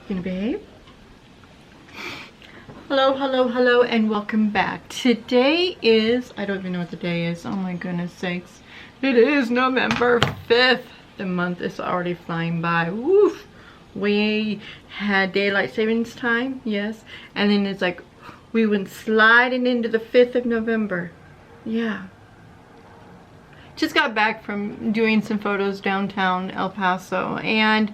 Gonna behave? Hello, and welcome back. Today is, I don't even know what the day is. Oh my goodness sakes. It is November 5th. The month is already flying by. Woof. We had daylight savings time, yes. And then it's like, we went sliding into the 5th of November. Yeah. Just got back from doing some photos downtown El Paso, and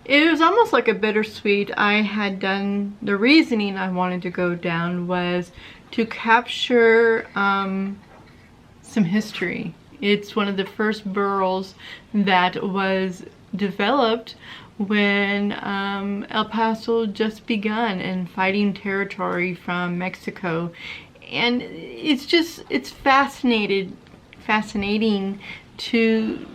it was almost like a bittersweet. I had done, the reasoning I wanted to go down was to capture some history. It's one of the first boroughs that was developed when El Paso just begun and fighting territory from Mexico. And it's just, it's fascinating to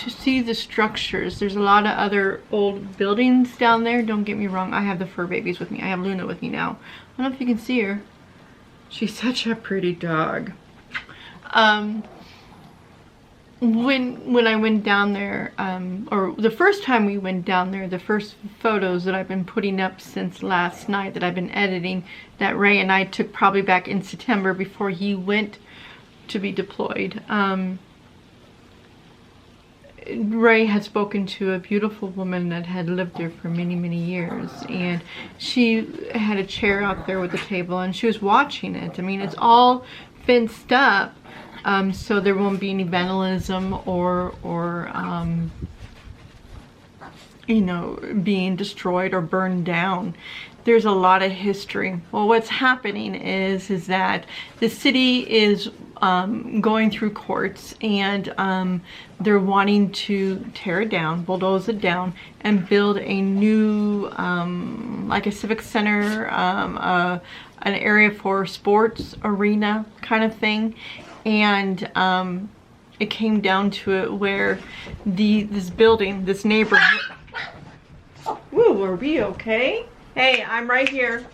see the structures. There's a lot of other old buildings down there. Don't get me wrong, I have the fur babies with me. I have Luna with me now. I don't know if you can see her. She's such a pretty dog. When I went down there, or the first time we went down there, the first photos that I've been putting up since last night that I've been editing, that Ray and I took probably back in September before he went to be deployed. Ray had spoken to a beautiful woman that had lived there for many years, and she had a chair out there with a table and she was watching it. I mean, it's all fenced up, so there won't be any vandalism or you know, being destroyed or burned down. There's a lot of history. Well, what's happening is that the city is going through courts, and they're wanting to tear it down, bulldoze it down, and build a new, like a civic center, an area for sports arena kind of thing. And it came down to it where this building, this neighborhood. Woo, are we okay? Hey, I'm right here.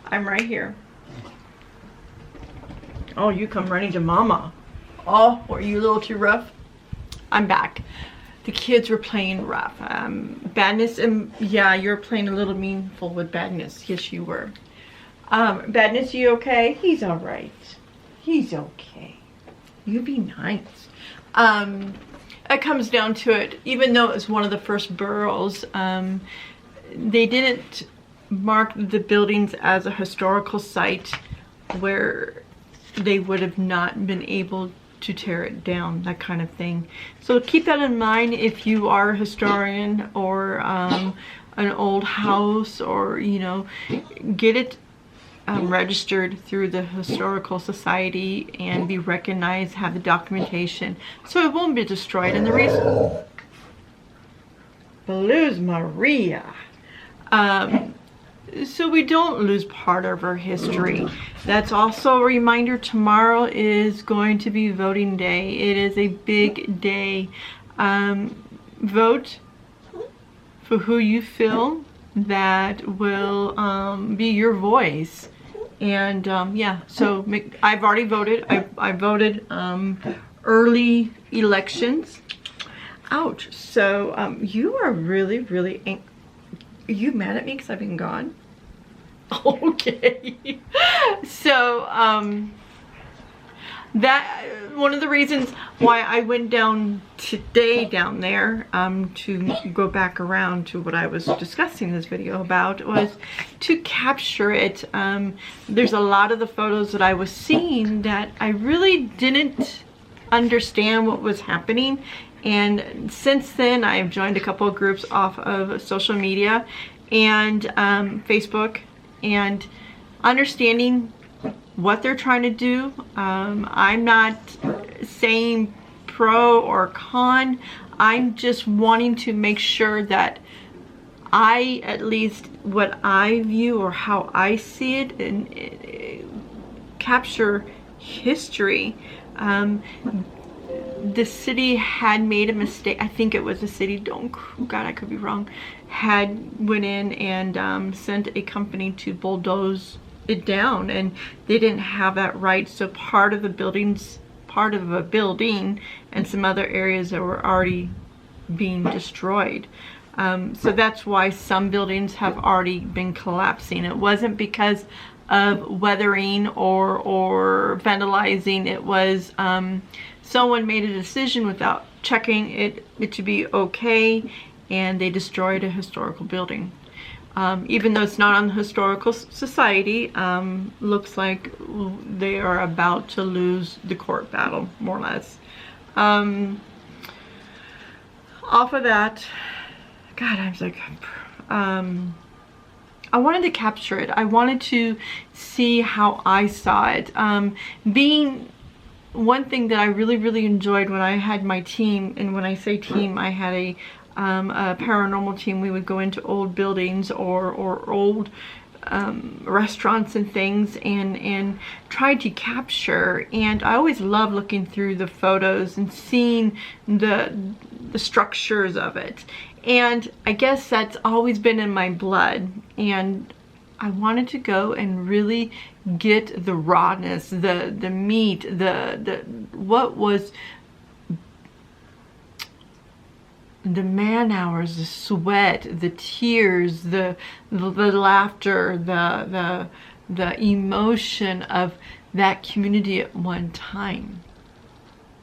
I'm right here. Oh, you come running to mama. Oh, were you a little too rough? I'm back. The kids were playing rough. Badness, and yeah, you're playing a little meanful with Badness. Yes, you were. Badness, you okay? He's all right. He's okay. You be nice. It comes down to it, even though it was one of the first boroughs, they didn't mark the buildings as a historical site where they would have not been able to tear it down, that kind of thing. So keep that in mind if you are a historian or an old house, or, you know, get it registered through the Historical Society and be recognized, have the documentation, so it won't be destroyed. And the reason, Blues Maria, so we don't lose part of our history. That's also a reminder, tomorrow is going to be voting day. It is a big day. Vote for who you feel that will be your voice. And yeah, so I've already voted. I voted early elections. Ouch. So you are really are you mad at me because I've been gone? Okay. So that one of the reasons why I went down today down there to go back around to what I was discussing this video about was to capture it. There's a lot of the photos that I was seeing that I really didn't understand what was happening. And since then, I've joined a couple of groups off of social media and Facebook, and understanding what they're trying to do. I'm not saying pro or con. I'm just wanting to make sure that I, at least what I view or how I see it, and capture history. The city had made a mistake. I think it was the city, God, I could be wrong, had went in and sent a company to bulldoze it down, and they didn't have that right. So part of a building and some other areas that were already being destroyed. So that's why some buildings have already been collapsing. It wasn't because of weathering or vandalizing. It was someone made a decision without checking it to be okay, and they destroyed a historical building. Even though it's not on the Historical Society, looks like they are about to lose the court battle, more or less. Off of that, God, I was like, I wanted to capture it. I wanted to see how I saw it. Being one thing that I really enjoyed when I had my team, and when I say team, I had a paranormal team. We would go into old buildings or old restaurants and things and try to capture. And I always love looking through the photos and seeing the structures of it. And I guess that's always been in my blood, and I wanted to go and really get the rawness, the meat, what was the man hours, the sweat, the tears, the laughter, the emotion of that community at one time.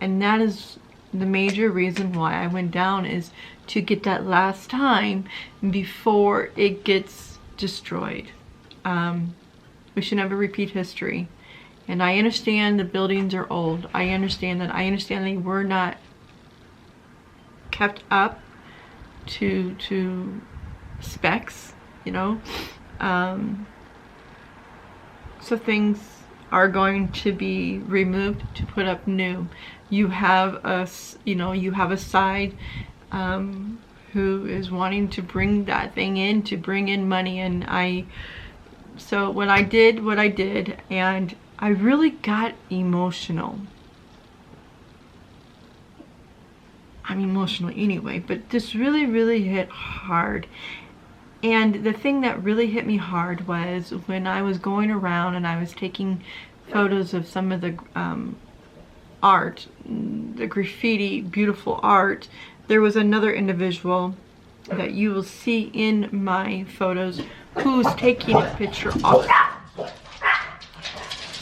And that is the major reason why I went down, is to get that last time before it gets destroyed. We should never repeat history. And I understand the buildings are old. I understand that. I understand they were not kept up to specs, you know. So things are going to be removed to put up new. You have a side who is wanting to bring that thing in, to bring in money. And so when I did what I did, and I really got emotional. I'm emotional anyway, but this really hit hard. And the thing that really hit me hard was when I was going around and I was taking photos of some of the art, the graffiti, beautiful art. There was another individual that you will see in my photos who's taking a picture of it.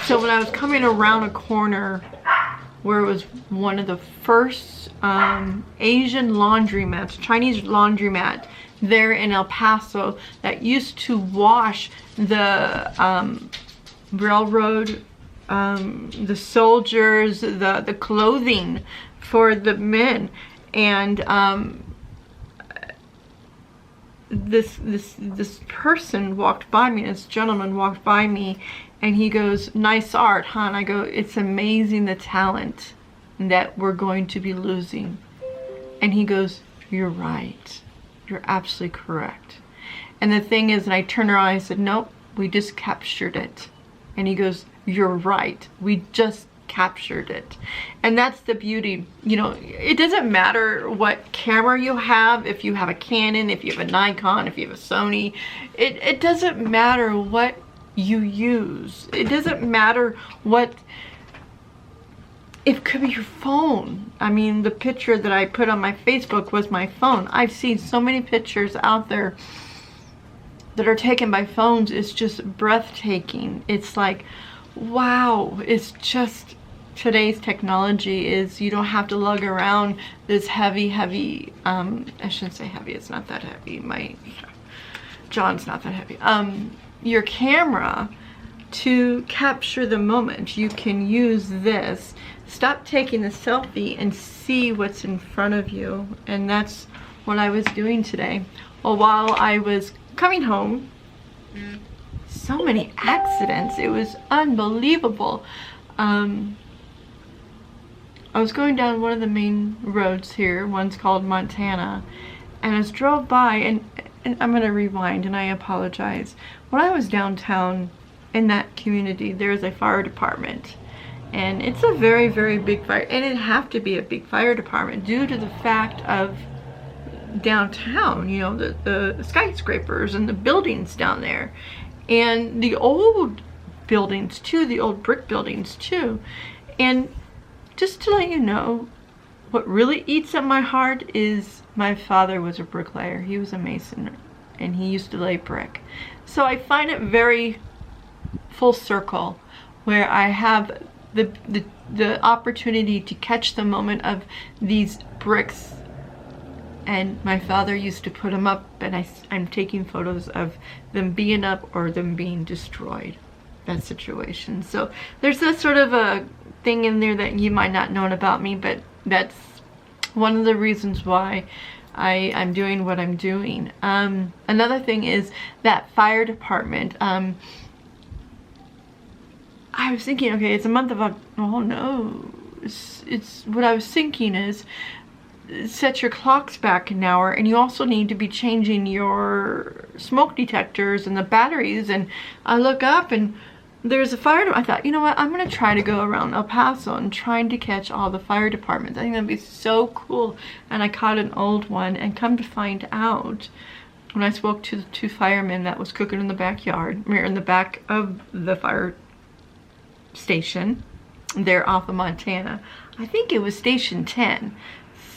So when I was coming around a corner where it was one of the first Asian laundromats, Chinese laundromat there in El Paso, that used to wash the railroad, the soldiers, the clothing for the men. And this person walked by me, this gentleman walked by me, and he goes, "Nice art, huh?" And I go, "It's amazing the talent that we're going to be losing." And he goes, "You're right. You're absolutely correct." And the thing is, and I turned around and I said, "Nope, we just captured it." And he goes, "You're right. We just captured it." And that's the beauty. You know, it doesn't matter what camera you have, if you have a Canon, if you have a Nikon, if you have a Sony. It doesn't matter what you use. It doesn't matter what, it could be your phone. I mean, the picture that I put on my Facebook was my phone. I've seen so many pictures out there that are taken by phones. It's just breathtaking. It's like, wow. It's just, today's technology is, you don't have to lug around this heavy I shouldn't say heavy, it's not that heavy, my John's not that heavy, your camera to capture the moment. You can use this. Stop taking the selfie and see what's in front of you. And that's what I was doing today. Well, while I was coming home, so many accidents. It was unbelievable. I was going down one of the main roads here. One's called Montana. And I drove by, and I'm going to rewind, and I apologize. When I was downtown in that community, there's a fire department. And it's a very big fire. And it'd have to be a big fire department due to the fact of downtown, you know, the skyscrapers and the buildings down there. And the old buildings too, the old brick buildings too. And just to let you know, what really eats at my heart is my father was a bricklayer. He was a mason, and he used to lay brick. So I find it very full circle, where I have the opportunity to catch the moment of these bricks, and my father used to put them up, and I'm taking photos of them being up or them being destroyed, that situation. So there's this sort of a thing in there that you might not know about me, but that's one of the reasons why I'm doing what I'm doing. Another thing is that fire department. I was thinking, okay, it's a month of oh no, it's what I was thinking is set your clocks back an hour, and you also need to be changing your smoke detectors and the batteries. And I look up and there's a fire. I thought, you know what, I'm gonna try to go around El Paso and trying to catch all the fire departments. I think that'd be so cool. And I caught an old one, and come to find out, when I spoke to the 2 firemen that was cooking in the backyard, or in the back of the fire station there off of Montana, I think it was station 10.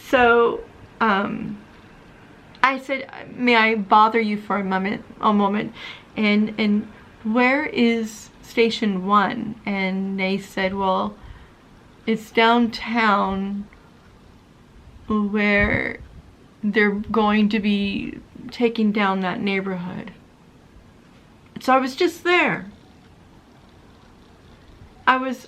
So I said, may I bother you for a moment, and where is station 1? And they said, well, it's downtown, where they're going to be taking down that neighborhood. So I was just there.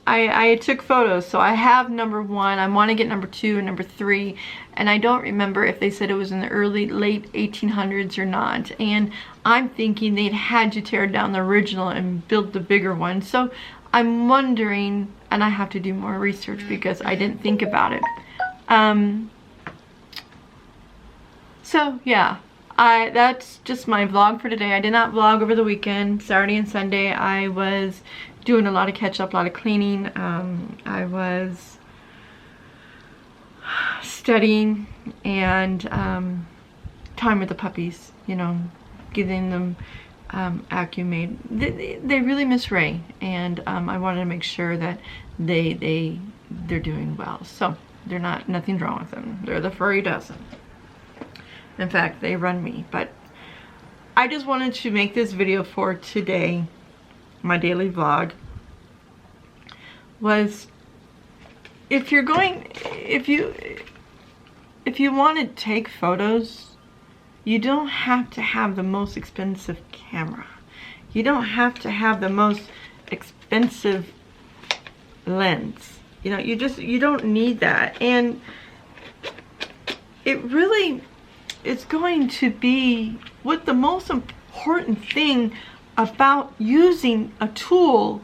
I took photos, so I have number 1. I want to get number 2 and number 3, and I don't remember if they said it was in the late 1800s or not. And I'm thinking they'd had to tear down the original and build the bigger one. So I'm wondering, and I have to do more research because I didn't think about it. So yeah, that's just my vlog for today. I did not vlog over the weekend. Saturday and Sunday I was doing a lot of catch up, a lot of cleaning. I was studying and time with the puppies, you know, giving them Accumate. They really miss Ray, and I wanted to make sure that they're doing well. So they're nothing's wrong with them. They're the furry dozen. In fact, they run me. But I just wanted to make this video for today. My daily vlog was, if you want to take photos, you don't have to have the most expensive camera. You don't have to have the most expensive lens. You know, you don't need that. And it really is going to be what the most important thing about using a tool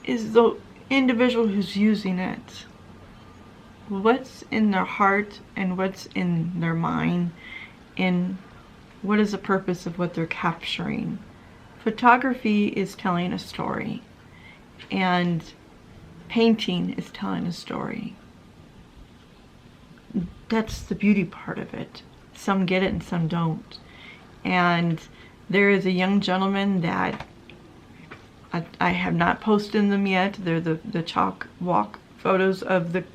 is the individual who's using it. What's in their heart and what's in their mind, and what is the purpose of what they're capturing. Photography is telling a story, and painting is telling a story. That's the beauty part of it. Some get it and some don't. And there is a young gentleman that I have not posted them yet. They're the chalk walk photos of the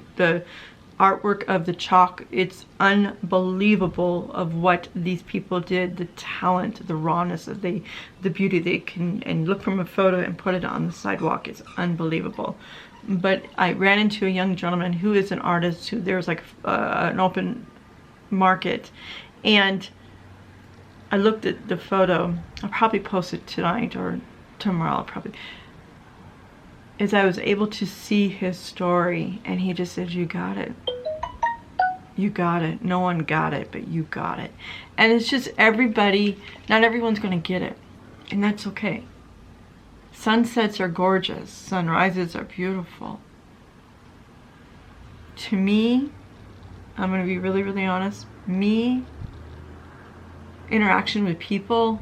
artwork of the chalk. It's unbelievable of what these people did, the talent, the rawness of the beauty they can, and look from a photo and put it on the sidewalk. It's unbelievable. But I ran into a young gentleman who is an artist, who there's like an open market, and I looked at the photo. I'll probably post it tonight or tomorrow, probably. As I was able to see his story, and he just said, you got it. You got it. No one got it, but you got it. And it's just everybody, not everyone's going to get it. And that's okay. Sunsets are gorgeous. Sunrises are beautiful. To me, I'm going to be really, really honest. Me, interaction with people,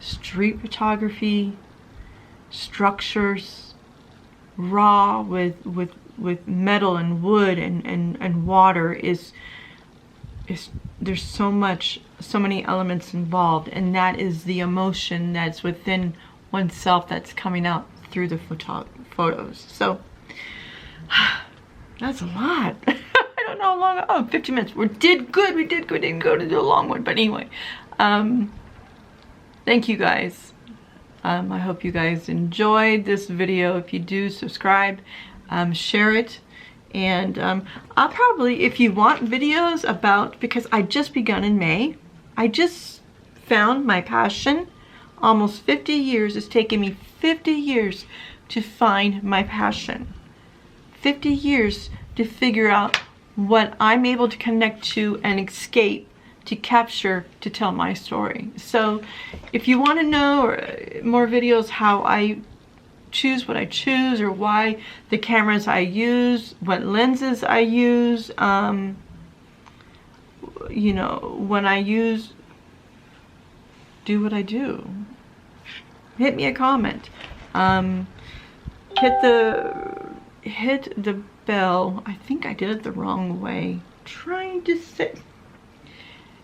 street photography, structures, raw with metal and wood and water is there's so many elements involved, and that is the emotion that's within oneself that's coming out through the photos. So that's a lot. I don't how long. Oh, 50 minutes. We did good. We did good. Didn't go to do a long one. But anyway, thank you guys. I hope you guys enjoyed this video. If you do, subscribe, share it. And I'll probably, if you want videos about, because I just begun in May, I just found my passion. Almost 50 years. It's taken me 50 years to find my passion. 50 years to figure out what I'm able to connect to and escape, to capture, to tell my story. So if you want to know more videos how I choose what I choose, or why the cameras I use, what lenses I use, you know, when I use, do what I do, hit me a comment. Hit the bell. I think I did it the wrong way. Trying to say,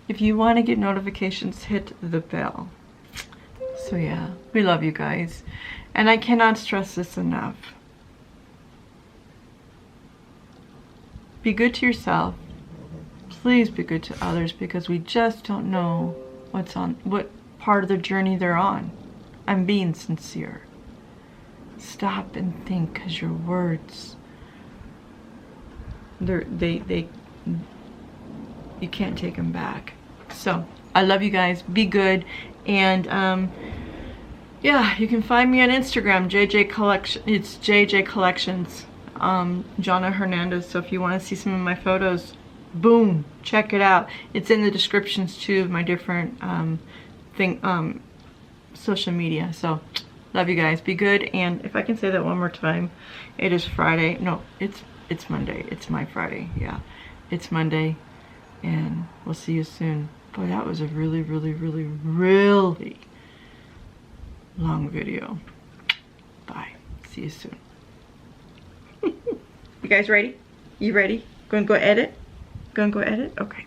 if you want to get notifications, hit the bell. So yeah, we love you guys, and I cannot stress this enough. Be good to yourself. Please be good to others, because we just don't know what part of the journey they're on. I'm being sincere. Stop and think, because your words, you can't take them back. So I love you guys. Be good. And yeah, you can find me on Instagram, JJ Collection. It's JJ Collections, Jonna Hernandez. So if you want to see some of my photos, boom, check it out. It's in the descriptions too of my different social media. So love you guys. Be good. And if I can say that one more time, it is Friday. No, it's Monday. It's my Friday. Yeah, it's Monday, and we'll see you soon. Boy, that was a really, really, really, really long video. Bye. See you soon. You guys ready? You ready? Gonna go edit? Gonna go edit? Okay.